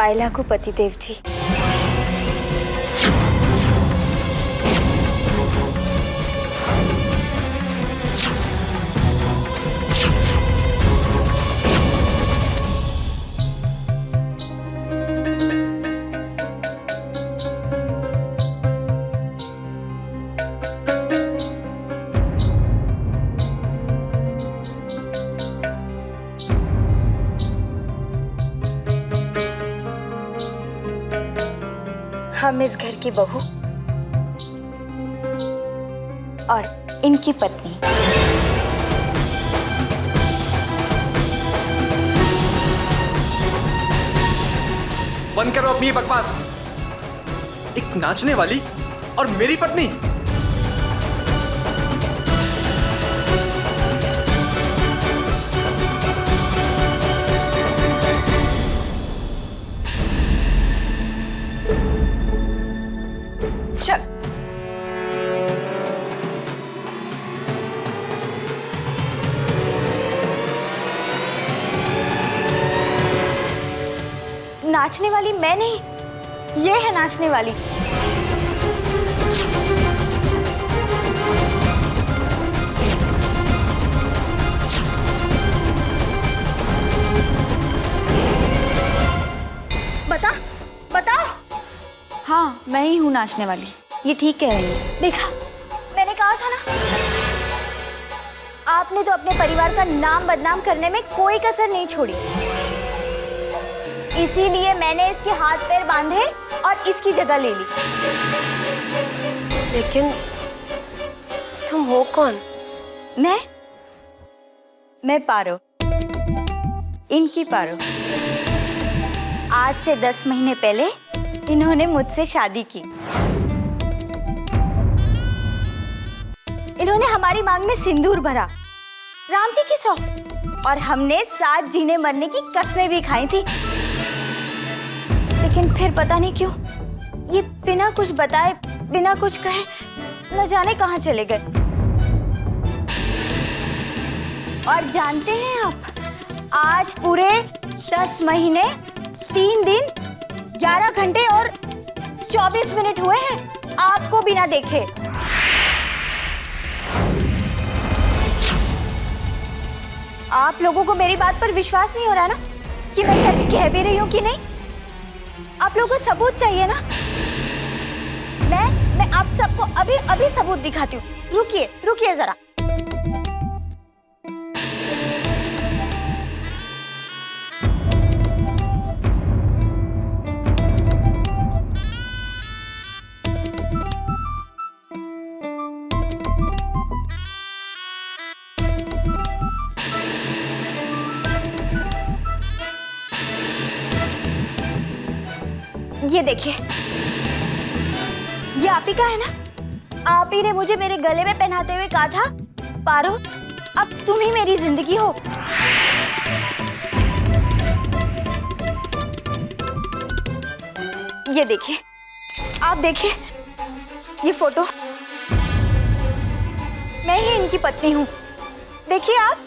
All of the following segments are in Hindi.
पायला को पतिदेव जी। हम इस घर की बहू और इनकी पत्नी। बंद करो अपनी बकवास। एक नाचने वाली और मेरी पत्नी। चल नाचने वाली मैं नहीं, ये है नाचने वाली। बता बता। हाँ, मैं ही हूँ नाचने वाली। ये ठीक कह रही है। देखा, मैंने कहा था ना। आपने तो अपने परिवार का नाम बदनाम करने में कोई कसर नहीं छोड़ी। इसीलिए मैंने इसके हाथ पैर बांधे और इसकी जगह ले ली। लेकिन तुम हो कौन? मैं पारो, इनकी पारो। आज से 10 महीने पहले इन्होंने मुझसे शादी की। इन्होंने हमारी मांग में सिंदूर भरा, राम जी की सौ, और हमने साथ जीने मरने की कस्में भी खाई थी। लेकिन फिर पता नहीं क्यों ये बिना कुछ बताए, बिना कुछ कहे न जाने कहां चले गए। और जानते हैं आप, आज पूरे 10 महीने 3 दिन 11 घंटे और 24 मिनट हुए हैं आपको बिना देखे। आप लोगों को मेरी बात पर विश्वास नहीं हो रहा ना कि मैं सच कह भी रही हूं कि नहीं? आप लोगों को सबूत चाहिए ना? मैं आप सबको अभी सबूत दिखाती हूँ। रुकिए जरा। ये देखिए, ये आप ही का है ना? आप ही ने मुझे मेरे गले में पहनाते हुए कहा था, पारो अब तुम ही मेरी जिंदगी हो। ये देखिए, आप देखिए ये फोटो, मैं ही इनकी पत्नी हूं। देखिए आप।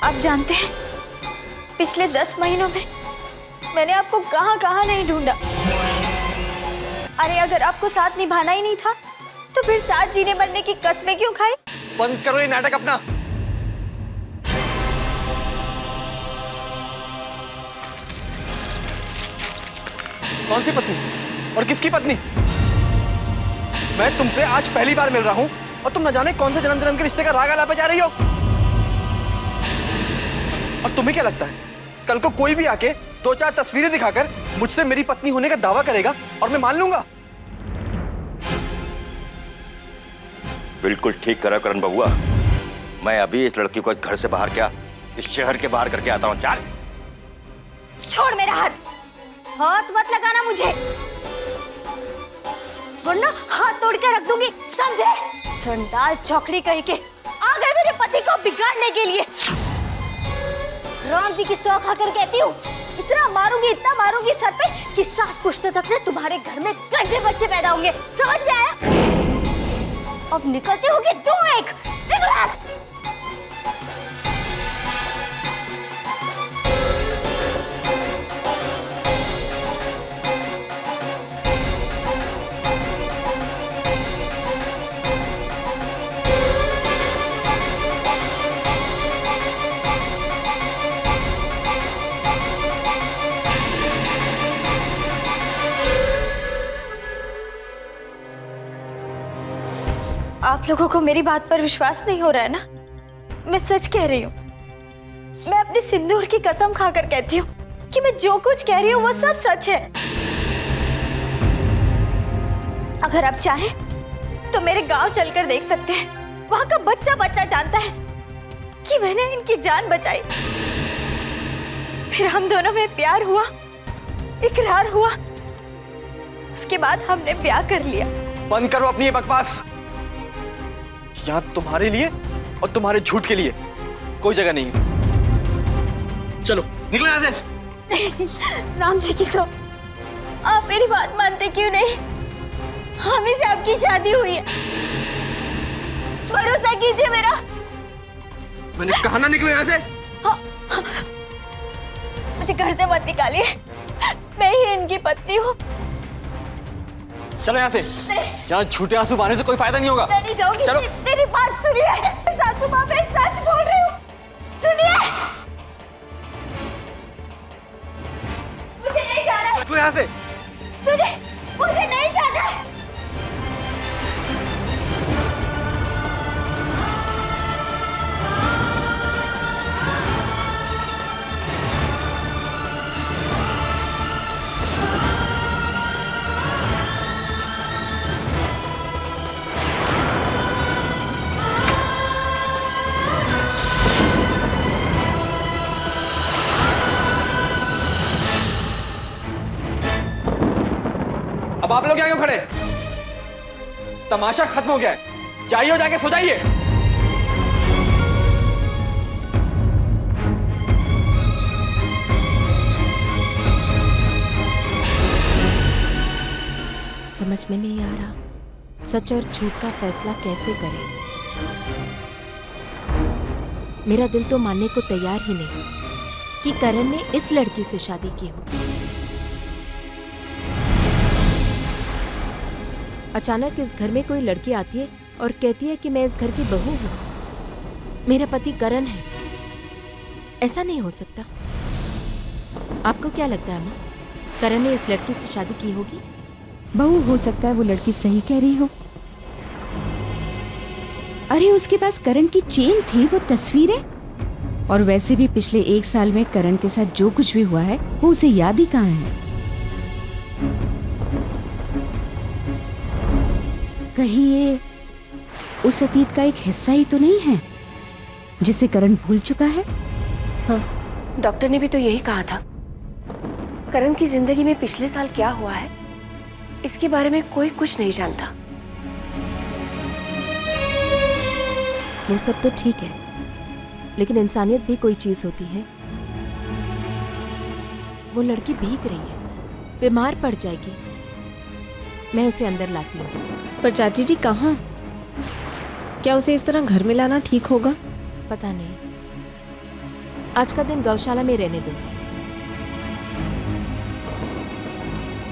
आप जानते हैं, पिछले 10 महीनों में मैंने आपको कहां नहीं ढूंढा। अरे अगर आपको साथ निभाना ही नहीं था तो फिर साथ जीने मरने की कस्में क्यों खाई? बंद करो ये नाटक अपना। कौन सी पत्नी और किसकी पत्नी? मैं तुमसे आज पहली बार मिल रहा हूं और तुम न जाने कौन से जन्म के रिश्ते का राग आलापे जा रही हो। और तुम्हें क्या लगता है कल को कोई भी आके 2-4 तस्वीरें दिखाकर मुझसे मेरी पत्नी होने का दावा करेगा और मैं मान लूंगा? बिल्कुल ठीक करा करण बबुआ। मैं अभी इस लड़की को घर से बाहर, क्या इस शहर के बाहर करके आता हूँ। चल छोड़ मेरा हाथ, हाथ मत लगाना मुझे। वरना हाथ तोड़ के रख दूंगी, समझे? चंडाल चौकड़ी कहीं के आ गए मेरे पति को बिगाड़ने के लिए। राम जी की सौ खाकर कहती हूँ, इतना मारूंगी सर पे कि 7 पुश्तों तक ना तुम्हारे घर में गंदे बच्चे पैदा होंगे। समझ में आया? अब निकलती होगी 2-1। निकल। आप लोगों को मेरी बात पर विश्वास नहीं हो रहा है ना? मैं सच कह रही हूँ। मैं अपनी सिंदूर की कसम खाकर कहती हूँ कि मैं जो कुछ कह रही हूँ वो सब सच है। अगर आप चाहें तो मेरे गांव चलकर देख सकते हैं। वहां का बच्चा बच्चा जानता है कि मैंने इनकी जान बचाई। फिर हम दोनों में प्यार हुआ, इकरार हुआ, उसके बाद हमने ब्याह कर लिया। बंद करो अपनी ये बकवास। यहाँ तुम्हारे लिए और तुम्हारे झूठ के लिए कोई जगह नहीं है। चलो निकलो यहाँ से। राम जी की सौ, आप मेरी बात मानते क्यों नहीं? हामी से आपकी शादी हुई है, भरोसा कीजिए मेरा। मैंने कहा ना निकलो यहाँ से। मुझे घर से मत निकालिए, मैं ही इनकी पत्नी हूँ। चलो यहाँ से। यहाँ झूठे आंसू बहाने से कोई फायदा नहीं होगा। मैं नहीं जाऊंगी। चलो। मेरी बात सुनिए, सासू माँ, मैं सच बोल रही हूँ, सुनिए। मुझे नहीं जाना है। निकलो यहाँ से। सुनिए, मुझे नहीं जाना है। अब आप लोग यहाँ क्यों खड़े? तमाशा खत्म हो गया है, जाइए और जाके सो जाइए। समझ में नहीं आ रहा सच और झूठ का फैसला कैसे करें। मेरा दिल तो मानने को तैयार ही नहीं कि करण ने इस लड़की से शादी की होगी। अचानक इस घर में कोई लड़की आती है और कहती है कि मैं इस घर की बहू हूँ, मेरा पति करण है। ऐसा नहीं हो सकता। आपको क्या लगता है माँ, करण ने इस लड़की से शादी की होगी? बहू हो सकता है वो लड़की सही कह रही हो। अरे उसके पास करण की चेन थी, वो तस्वीरें, और वैसे भी पिछले 1 साल में करण के साथ जो कुछ भी हुआ है वो उसे याद ही कहाँ है। कहीं ये उस अतीत का एक हिस्सा ही तो नहीं है जिसे करण भूल चुका है? हाँ, डॉक्टर ने भी तो यही कहा था। करण की जिंदगी में पिछले साल क्या हुआ है इसके बारे में कोई कुछ नहीं जानता। वो सब तो ठीक है, लेकिन इंसानियत भी कोई चीज होती है। वो लड़की भीग रही है, बीमार पड़ जाएगी। मैं उसे अंदर लाती हूँ। पर चाची जी कहाँ? क्या उसे इस तरह घर में लाना ठीक होगा? पता नहीं, आज का दिन गौशाला में रहने दूंगी।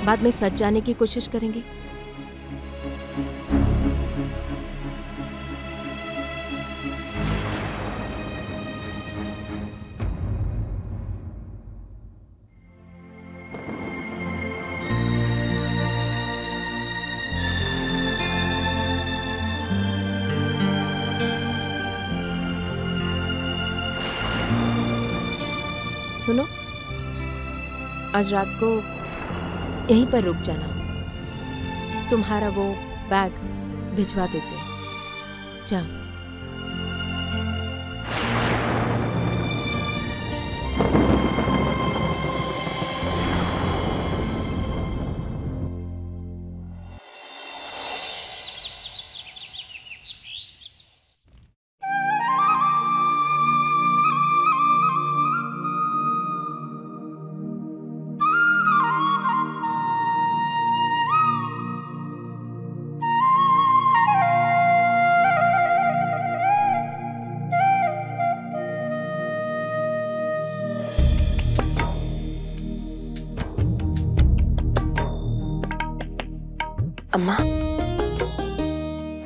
बाद में सच जाने की कोशिश करेंगे। सुनो, आज रात को यहीं पर रुक जाना। तुम्हारा वो बैग भिजवा देते हैं। जाओ।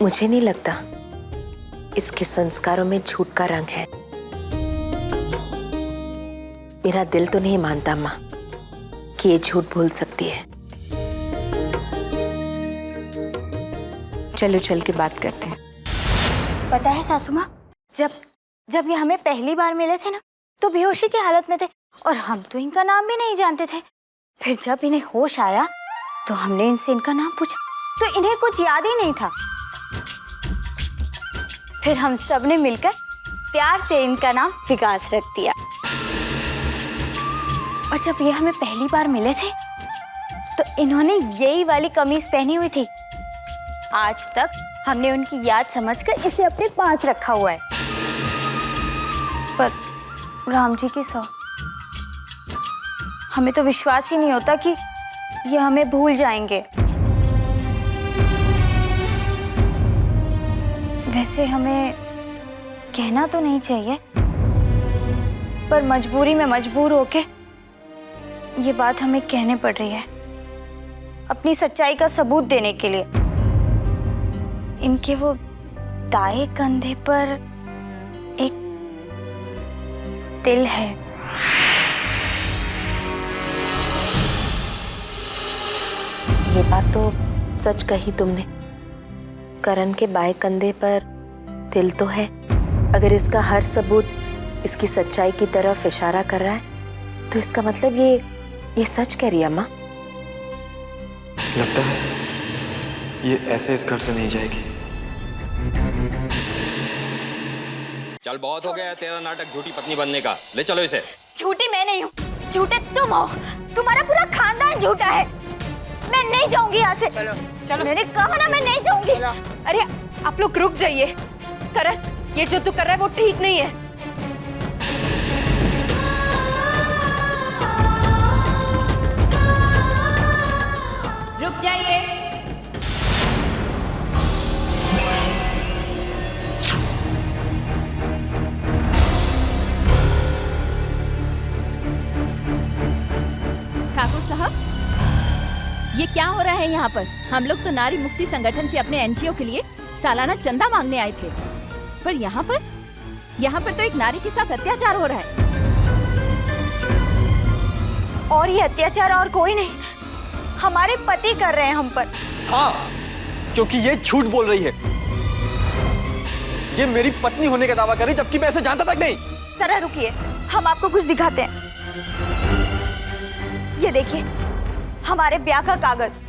मुझे नहीं लगता इसके संस्कारों में झूठ का रंग है। मेरा दिल तो नहीं मानता माँ कि ये झूठ भूल सकती है। चलो चल के बात करते हैं। पता है सासू माँ, जब ये हमें पहली बार मिले थे ना, तो बेहोशी की हालत में थे और हम तो इनका नाम भी नहीं जानते थे। फिर जब इन्हें होश आया तो हमने इनसे इनका नाम पूछा तो इन्हें कुछ याद ही नहीं था। फिर हम सब ने मिलकर प्यार से इनका नाम विकास रख दिया। और जब ये हमें पहली बार मिले थे तो इन्होंने यही वाली कमीज पहनी हुई थी। आज तक हमने उनकी याद समझकर इसे अपने पास रखा हुआ है। पर राम जी की सौ, हमें तो विश्वास ही नहीं होता कि ये हमें भूल जाएंगे। वैसे हमें कहना तो नहीं चाहिए, पर मजबूरी में मजबूर होके ये बात हमें कहने पड़ रही है, अपनी सच्चाई का सबूत देने के लिए। इनके वो दाएं कंधे पर एक तिल है। ये बात तो सच कही तुमने। करण के बाएं कंधे पर तिल तो है। अगर इसका हर सबूत इसकी सच्चाई की तरफ इशारा कर रहा है तो इसका मतलब ये सच कह रही है माँ। लगता है ये ऐसे इस घर से नहीं जाएगी। चल बहुत हो गया तेरा नाटक झूठी पत्नी बनने का। ले चलो इसे। झूठी मैं नहीं हूँ, झूठे तुम हो। तुम्हारा पूरा खानदान झूठा है। मैं नहीं जाऊंगी यहाँ से। चलो चलो, मैंने कहा ना मैं नहीं जाऊंगी। अरे आप लोग रुक जाइए। करण, ये जो तू कर रहा है वो ठीक नहीं है। रुक जाइए। ठाकुर साहब, ये क्या हो रहा है यहाँ पर? हम लोग तो नारी मुक्ति संगठन से अपने एनजीओ के लिए सालाना चंदा मांगने आए थे, पर यहाँ पर तो एक नारी के साथ अत्याचार हो रहा है। और ये अत्याचार और कोई नहीं, हमारे पति कर रहे हैं हम पर। हाँ, क्योंकि ये झूठ बोल रही है। ये मेरी पत्नी होने का दावा कर रही, जबकि मैं इसे जानता तक नहीं। जरा रुकिए, हम आपको कुछ दिखाते हैं। ये देखिए, हमारे ब्याह का कागज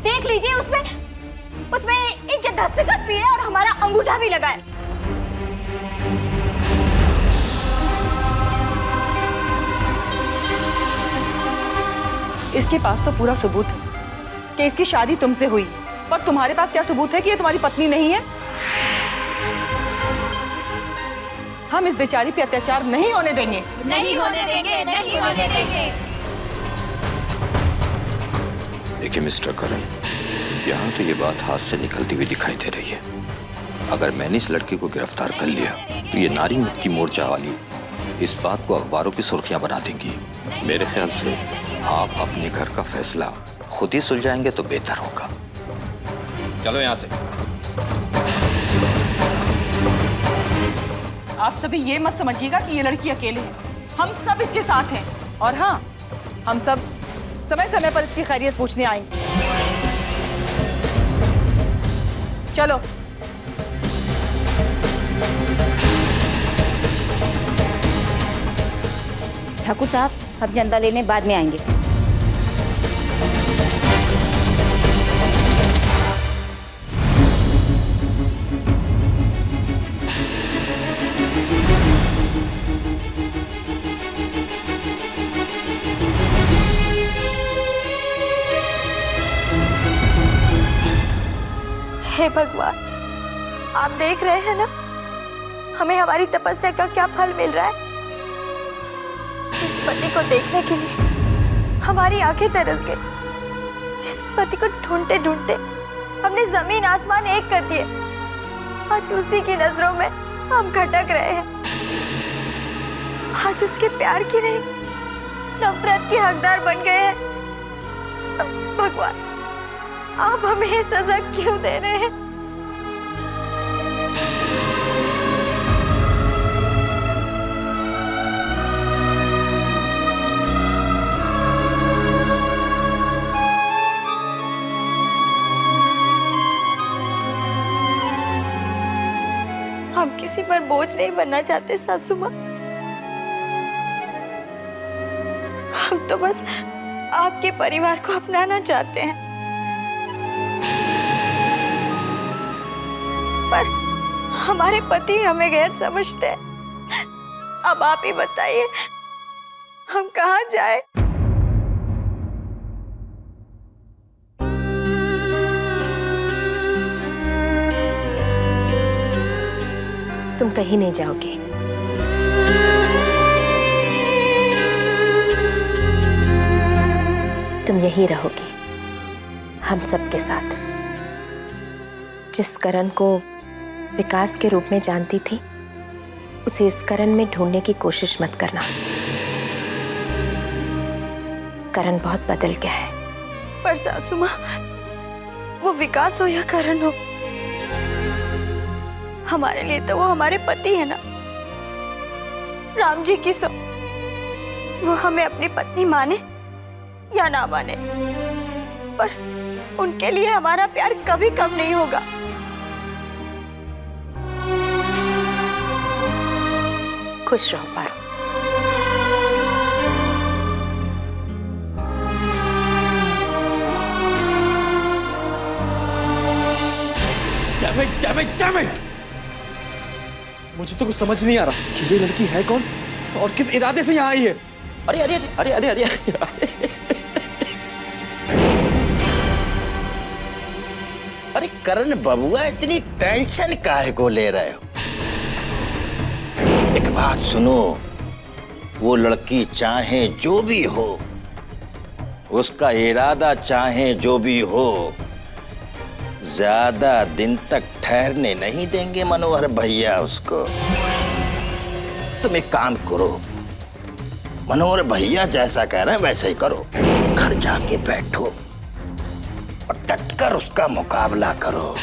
देख लीजिए। उसमें इनके दस्तखत भी है और हमारा अंगूठा भी लगा है। इसके पास तो पूरा सबूत है कि इसकी शादी तुमसे हुई, पर तुम्हारे पास क्या सबूत है कि ये तुम्हारी पत्नी नहीं है? हम इस बेचारी पे अत्याचार नहीं होने देंगे। नहीं होने देंगे, नहीं होने देंगे। देखिए मिस्टर करण, यहाँ तो ये बात हाथ से निकलती हुई दिखाई दे रही है। अगर मैंने इस लड़की को गिरफ्तार कर लिया तो ये नारी मुक्ति मोर्चा वाली इस बात को अखबारों की सुर्खियां बना देंगी। मेरे ख्याल से आप अपने घर का फैसला खुद ही सुलझाएंगे तो बेहतर होगा। चलो यहाँ से। आप सभी ये मत समझिएगा कि ये लड़की अकेले है। हम सब इसके साथ हैं। और हाँ, हम सब समय समय पर इसकी खैरियत पूछने आएंगे। चलो। ठाकुर साहब, हम चंदा लेने बाद में आएंगे। हे भगवान, आप देख रहे हैं ना हमें हमारी तपस्या का क्या फल मिल रहा है। जिस पति को देखने के लिए हमारी आंखें तरस गई, जिस पति को ढूंढते ढूंढते हमने जमीन आसमान एक कर दिए, आज उसी की नजरों में हम खटक रहे हैं। आज उसके प्यार की नहीं, नफरत के हकदार बन गए हैं। भगवान, आप हमें ये सजा क्यों दे रहे हैं? हम किसी पर बोझ नहीं बनना चाहते सासू माँ। हम तो बस आपके परिवार को अपनाना चाहते हैं। पर हमारे पति हमें गैर समझते हैं। अब आप ही बताइए, हम कहाँ जाएं? तुम कहीं नहीं जाओगे। तुम यहीं रहोगी, हम सबके साथ। जिस करण को विकास के रूप में जानती थी, उसे इस करण में ढूंढने की कोशिश मत करना। करण बहुत बदल गया है। पर सासू माँ, वो विकास हो या करण हो, हमारे लिए तो वो हमारे पति है ना। राम जी की सो, वो हमें अपनी पत्नी माने या ना माने, पर उनके लिए हमारा प्यार कभी कम नहीं होगा। खुश रहो पारो। Damn it! मुझे तो कुछ समझ नहीं आ रहा कि ये लड़की है कौन और किस इरादे से यहाँ आई है। अरे अरे अरे अरे अरे अरे अरे करण बबुआ, इतनी टेंशन काहे को ले रहे हो? एक बात सुनो, वो लड़की चाहे जो भी हो, उसका इरादा चाहे जो भी हो, ज्यादा दिन तक ठहरने नहीं देंगे मनोहर भैया उसको। तुम एक काम करो, मनोहर भैया जैसा कह रहे हैं वैसे ही करो। घर जाके बैठो और डटकर उसका मुकाबला करो।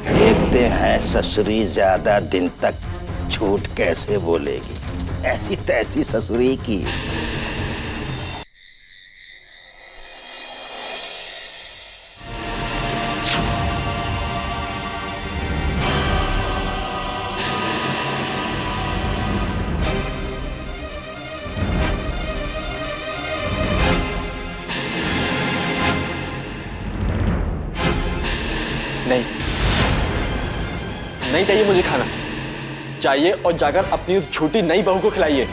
देखते हैं ससुरी ज्यादा दिन तक झूठ कैसे बोलेगी। ऐसी तैसी ससुरी की। नहीं चाहिए मुझे खाना, चाहिए और जाकर अपनी उस छोटी नई बहू को खिलाइए।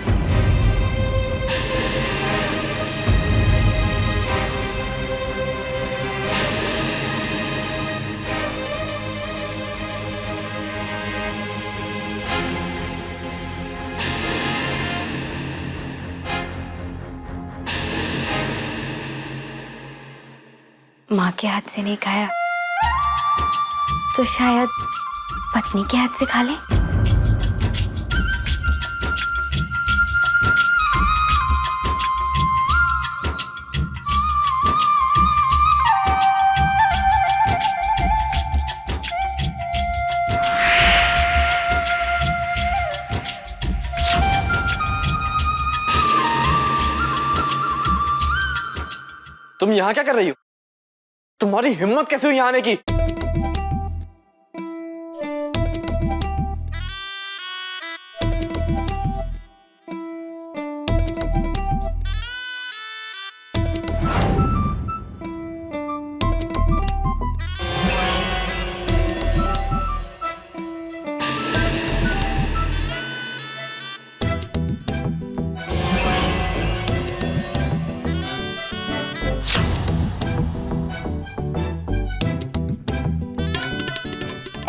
माँ के हाथ से नहीं खाया तो शायद पत्नी के हाथ से खा ले। तुम यहाँ क्या कर रही हो? तुम्हारी हिम्मत कैसे हुई यहाँ आने की?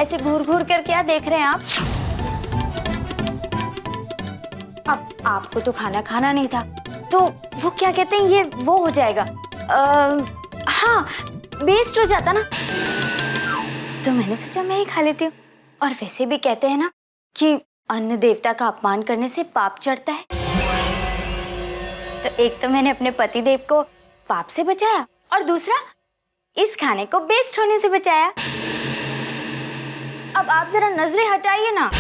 ऐसे घूर घूर कर क्या देख रहे हैं आप? अब आपको तो खाना खाना नहीं था, तो वो क्या कहते हैं, ये वो हो जाएगा, हाँ वेस्ट हो जाता ना, तो मैंने सोचा मैं ही खा लेती हूँ। और वैसे भी कहते हैं ना कि अन्न देवता का अपमान करने से पाप चढ़ता है, तो एक तो मैंने अपने पति देव को पाप से बचाया और दूसरा इस खाने को वेस्ट होने से बचाया। अब आप जरा नजरें हटाइए ना।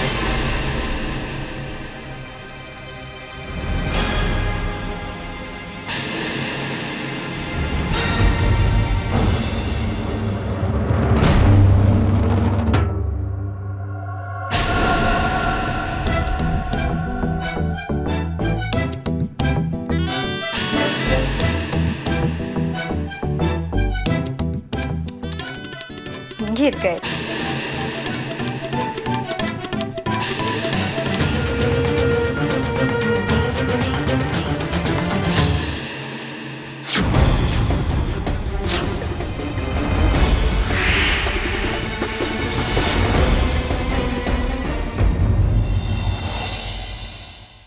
गिर गए।